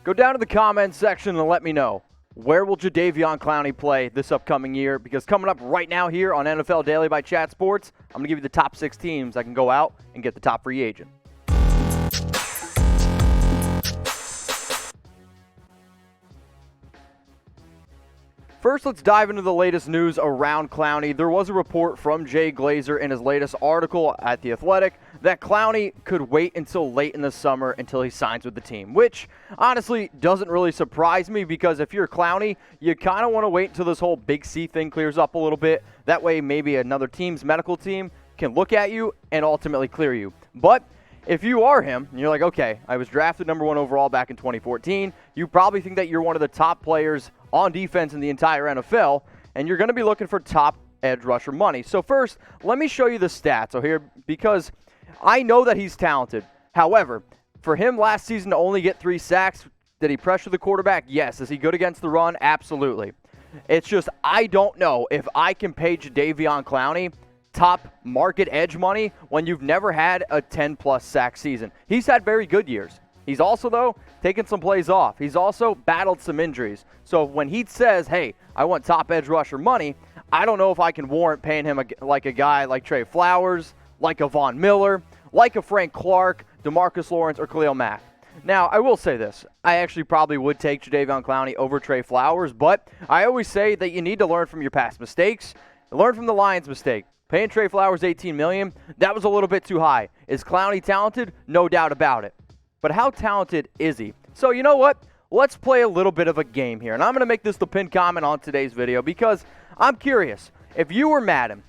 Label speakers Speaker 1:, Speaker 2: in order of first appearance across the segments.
Speaker 1: Go down to the comments section and let me know, where will Jadeveon Clowney play this upcoming year? Because coming up right now here on NFL Daily by Chat Sports, I'm going to give you the top 6 teams that can go out and get the top free agent. First, let's dive into the latest news around Clowney. There was a report from Jay Glazer in his latest article at The Athletic that Clowney could wait until late in the summer until he signs with the team, which honestly doesn't really surprise me because if you're Clowney, you kind of want to wait until this whole Big C thing clears up a little bit. That way maybe another team's medical team can look at you and ultimately clear you. But if you are him, and you're like, okay, I was drafted number 1 overall back in 2014, you probably think that you're one of the top players on defense in the entire NFL, and you're going to be looking for top edge rusher money. So first, let me show you the stats here because I know that he's talented. However, for him last season to only get 3 sacks, did he pressure the quarterback? Yes. Is he good against the run? Absolutely. It's just I don't know if I can pay Jadeveon Clowney top market edge money when you've never had a 10-plus sack season. He's had very good years. He's also, though, taken some plays off. He's also battled some injuries. So when he says, hey, I want top edge rusher money, I don't know if I can warrant paying him like a guy like Trey Flowers, like a Von Miller, like a Frank Clark, DeMarcus Lawrence, or Khalil Mack. Now, I will say this. I actually probably would take Jadeveon Clowney over Trey Flowers, but I always say that you need to learn from your past mistakes. Learn from the Lions' mistake. Paying Trey Flowers $18 million, that was a little bit too high. Is Clowney talented? No doubt about it. But how talented is he? So you know what? Let's play a little bit of a game here. And I'm going to make this the pinned comment on today's video because I'm curious. If you were Madden,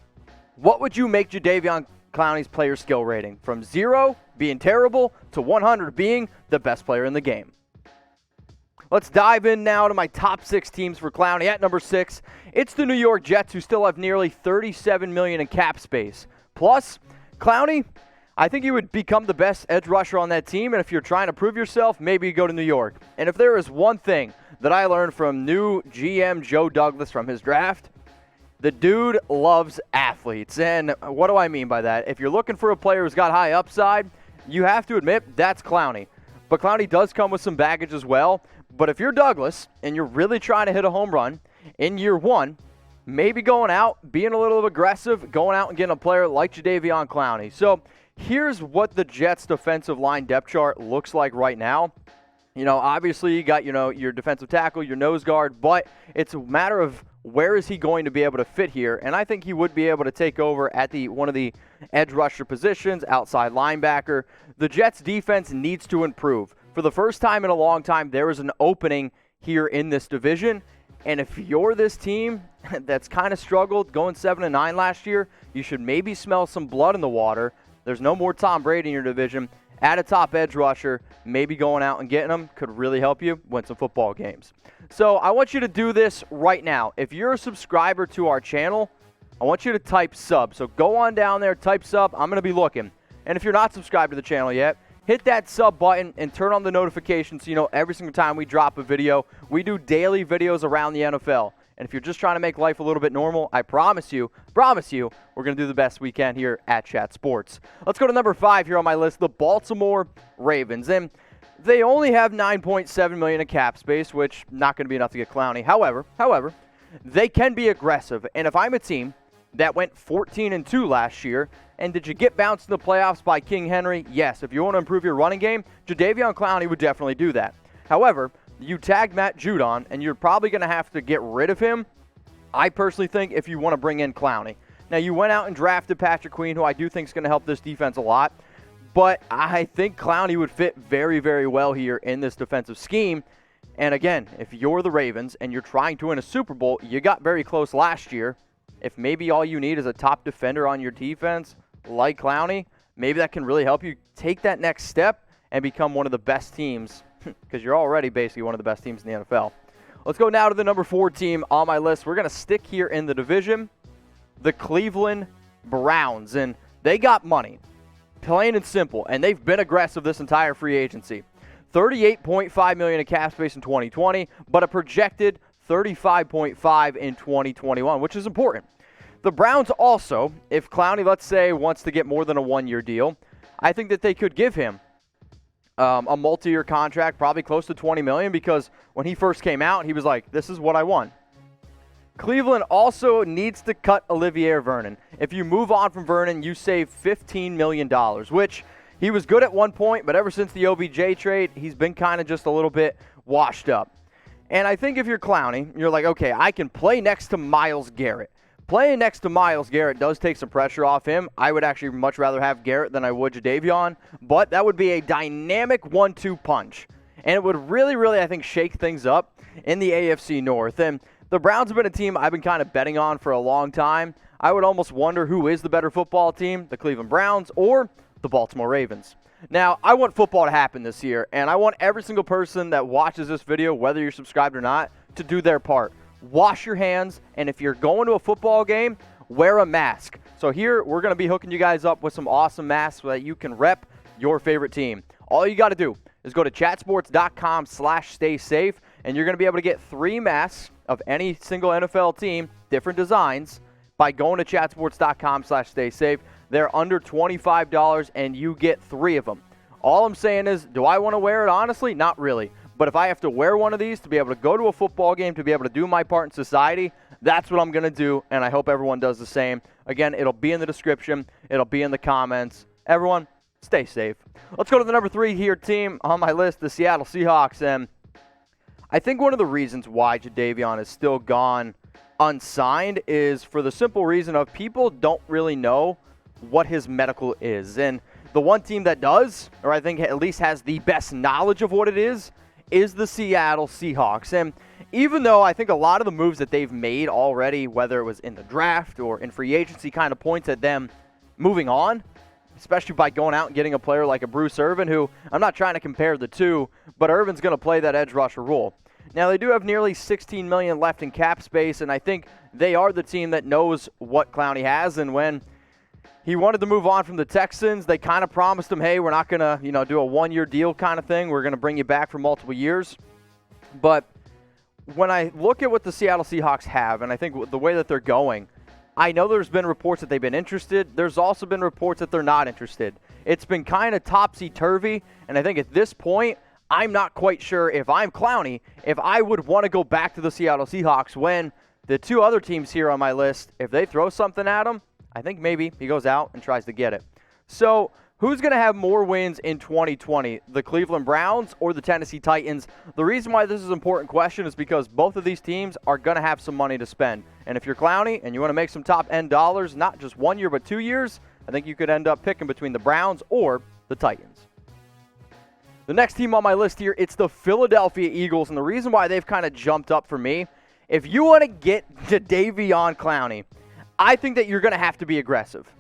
Speaker 1: what would you make Jadeveon Clowney's player skill rating? From 0, being terrible, to 100, being the best player in the game. Let's dive in now to my top 6 teams for Clowney. At number 6, it's the New York Jets, who still have nearly $37 million in cap space. Plus, Clowney, I think you would become the best edge rusher on that team, and if you're trying to prove yourself, maybe you go to New York. And if there is one thing that I learned from new GM Joe Douglas from his draft, the dude loves athletes. And what do I mean by that? If you're looking for a player who's got high upside, you have to admit that's Clowney. But Clowney does come with some baggage as well. But if you're Douglas and you're really trying to hit a home run in year 1, maybe going out, being a little aggressive, going out and getting a player like Jadeveon Clowney. So here's what the Jets' defensive line depth chart looks like right now. You know, obviously you got, your defensive tackle, your nose guard, but it's a matter of where is he going to be able to fit here. And I think he would be able to take over at one of the edge rusher positions, outside linebacker. The Jets' defense needs to improve. For the first time in a long time, there is an opening here in this division. And if you're this team that's kind of struggled, going 7-9 last year, you should maybe smell some blood in the water. There's no more Tom Brady in your division. Add a top edge rusher, maybe going out and getting them could really help you win some football games. So I want you to do this right now. If you're a subscriber to our channel, I want you to type sub. So go on down there, type sub. I'm going to be looking. And if you're not subscribed to the channel yet, hit that sub button and turn on the notifications so you know every single time we drop a video. We do daily videos around the NFL. And if you're just trying to make life a little bit normal, I promise you, we're going to do the best we can here at Chat Sports. Let's go to number 5 here on my list, the Baltimore Ravens. And they only have $9.7 million in cap space, which not going to be enough to get Clowney. However, they can be aggressive. And if I'm a team that went 14-2 last year, and did you get bounced in the playoffs by King Henry? Yes. If you want to improve your running game, Jadeveon Clowney would definitely do that. However, you tagged Matt Judon, and you're probably going to have to get rid of him, I personally think, if you want to bring in Clowney. Now, you went out and drafted Patrick Queen, who I do think is going to help this defense a lot, but I think Clowney would fit very, very well here in this defensive scheme. And again, if you're the Ravens and you're trying to win a Super Bowl, you got very close last year. If maybe all you need is a top defender on your defense, like Clowney, maybe that can really help you take that next step and become one of the best teams, because you're already basically one of the best teams in the NFL. Let's go now to the number 4 team on my list. We're going to stick here in the division, the Cleveland Browns. And they got money, plain and simple, and they've been aggressive this entire free agency. $38.5 million in cap space in 2020, but a projected $35.5 in 2021, which is important. The Browns also, if Clowney, let's say, wants to get more than a 1-year deal, I think that they could give him a multi-year contract, probably close to $20 million, because when he first came out, he was like, this is what I want. Cleveland also needs to cut Olivier Vernon. If you move on from Vernon, you save $15 million, which he was good at one point, but ever since the OBJ trade, he's been kind of just a little bit washed up. And I think if you're Clowney, you're like, okay, I can play next to Myles Garrett. Playing next to Myles Garrett does take some pressure off him. I would actually much rather have Garrett than I would Jadeveon, but that would be a dynamic 1-2 punch. And it would really, really, I think, shake things up in the AFC North. And the Browns have been a team I've been kind of betting on for a long time. I would almost wonder who is the better football team, the Cleveland Browns or the Baltimore Ravens. Now, I want football to happen this year, and I want every single person that watches this video, whether you're subscribed or not, to do their part. Wash your hands, and if you're going to a football game, wear a mask. So here, we're going to be hooking you guys up with some awesome masks so that you can rep your favorite team. All you got to do is go to chatsports.com/staysafe, and you're going to be able to get 3 masks of any single NFL team, different designs, by going to chatsports.com/staysafe. They're under $25, and you get 3 of them. All I'm saying is, do I want to wear it? Honestly, not really. But if I have to wear one of these to be able to go to a football game, to be able to do my part in society, that's what I'm going to do, and I hope everyone does the same. Again, it'll be in the description. It'll be in the comments. Everyone, stay safe. Let's go to the number 3 here team on my list, the Seattle Seahawks. And I think one of the reasons why Jadeveon is still gone unsigned is for the simple reason of people don't really know what his medical is. And the one team that does, or I think at least has the best knowledge of what it is the Seattle Seahawks. And even though I think a lot of the moves that they've made already, whether it was in the draft or in free agency, kind of points at them moving on, especially by going out and getting a player like a Bruce Irvin, who I'm not trying to compare the two, but Irvin's going to play that edge rusher role. Now, they do have nearly $16 million left in cap space, and I think they are the team that knows what Clowney has. And when he wanted to move on from the Texans, they kind of promised him, hey, we're not going to, do a one-year deal kind of thing. We're going to bring you back for multiple years. But when I look at what the Seattle Seahawks have, and I think the way that they're going, I know there's been reports that they've been interested. There's also been reports that they're not interested. It's been kind of topsy-turvy, and I think at this point, I'm not quite sure if I'm Clowney, if I would want to go back to the Seattle Seahawks when the 2 other teams here on my list, if they throw something at him, I think maybe he goes out and tries to get it. So who's going to have more wins in 2020, the Cleveland Browns or the Tennessee Titans? The reason why this is an important question is because both of these teams are going to have some money to spend. And if you're Clowney and you want to make some top-end dollars, not just 1 year but 2 years, I think you could end up picking between the Browns or the Titans. The next team on my list here, it's the Philadelphia Eagles, and the reason why they've kind of jumped up for me, if you want to get Jadeveon Clowney, I think that you're going to have to be aggressive.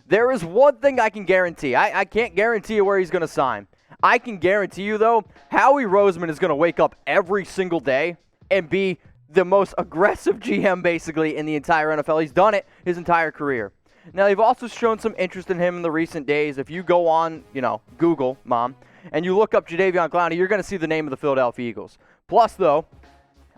Speaker 1: There is one thing I can guarantee. I can't guarantee you where he's going to sign. I can guarantee you, though, Howie Roseman is going to wake up every single day and be the most aggressive GM, basically, in the entire NFL. He's done it his entire career. Now, they've also shown some interest in him in the recent days. If you go on, Google, Mom, and you look up Jadeveon Clowney, you're going to see the name of the Philadelphia Eagles. Plus, though,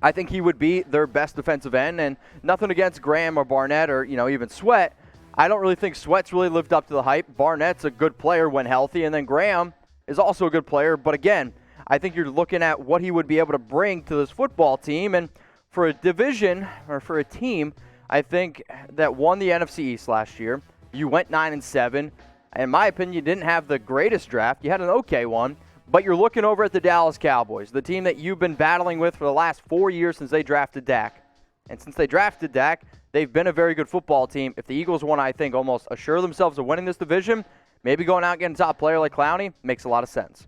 Speaker 1: I think he would be their best defensive end, and nothing against Graham or Barnett or, even Sweat. I don't really think Sweat's really lived up to the hype. Barnett's a good player when healthy, and then Graham is also a good player. But again, I think you're looking at what he would be able to bring to this football team. And for a division, or for a team, I think that won the NFC East last year, you went 9-7. In my opinion, you didn't have the greatest draft. You had an okay one, but you're looking over at the Dallas Cowboys, the team that you've been battling with for the last 4 years since they drafted Dak. And since they drafted Dak, they've been a very good football team. If the Eagles want to, I think, almost assure themselves of winning this division, maybe going out and getting a top player like Clowney makes a lot of sense.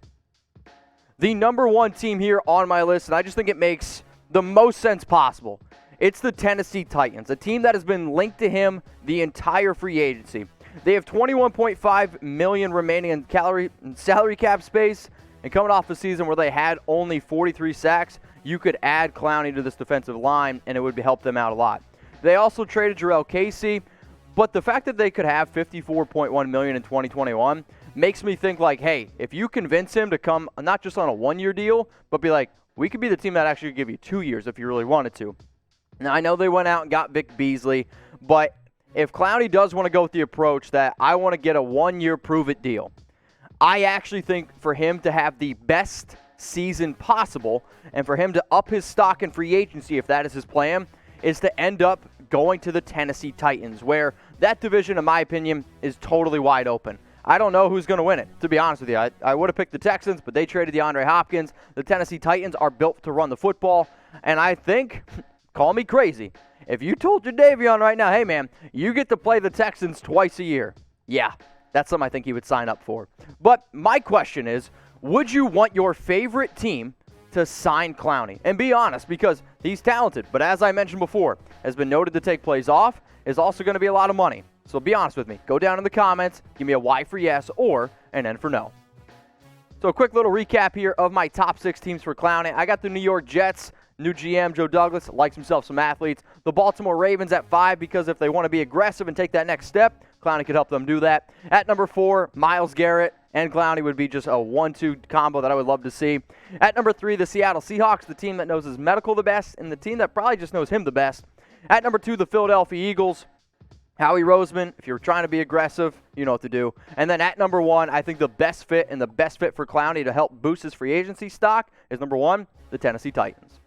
Speaker 1: The number 1 team here on my list, and I just think it makes the most sense possible, it's the Tennessee Titans, a team that has been linked to him the entire free agency. They have $21.5 million remaining in salary cap space, and coming off a season where they had only 43 sacks, you could add Clowney to this defensive line, and it would help them out a lot. They also traded Jarrell Casey, but the fact that they could have $54.1 million in 2021 makes me think like, hey, if you convince him to come not just on a 1-year deal, but be like, we could be the team that actually give you 2 years if you really wanted to. Now, I know they went out and got Vic Beasley, but if Clowney does want to go with the approach that I want to get a 1-year prove-it deal, I actually think for him to have the best season possible and for him to up his stock in free agency, if that is his plan, is to end up going to the Tennessee Titans, where that division, in my opinion, is totally wide open. I don't know who's going to win it, to be honest with you. I would have picked the Texans, but they traded DeAndre Hopkins. The Tennessee Titans are built to run the football, and I think, call me crazy, if you told Jadeveon right now, hey, man, you get to play the Texans twice a year, yeah, that's something I think he would sign up for. But my question is, would you want your favorite team to sign Clowney? And be honest, because he's talented, but as I mentioned before, has been noted to take plays off, is also going to be a lot of money. So be honest with me. Go down in the comments, give me a Y for yes or an N for no. So a quick little recap here of my top 6 teams for Clowney. I got the New York Jets, new GM Joe Douglas, likes himself some athletes. The Baltimore Ravens at 5, because if they want to be aggressive and take that next step, Clowney could help them do that. At number 4, Myles Garrett and Clowney would be just a 1-2 combo that I would love to see. At number 3, the Seattle Seahawks, the team that knows his medical the best and the team that probably just knows him the best. At number 2, the Philadelphia Eagles, Howie Roseman. If you're trying to be aggressive, you know what to do. And then at number 1, I think the best fit for Clowney to help boost his free agency stock is number 1, the Tennessee Titans.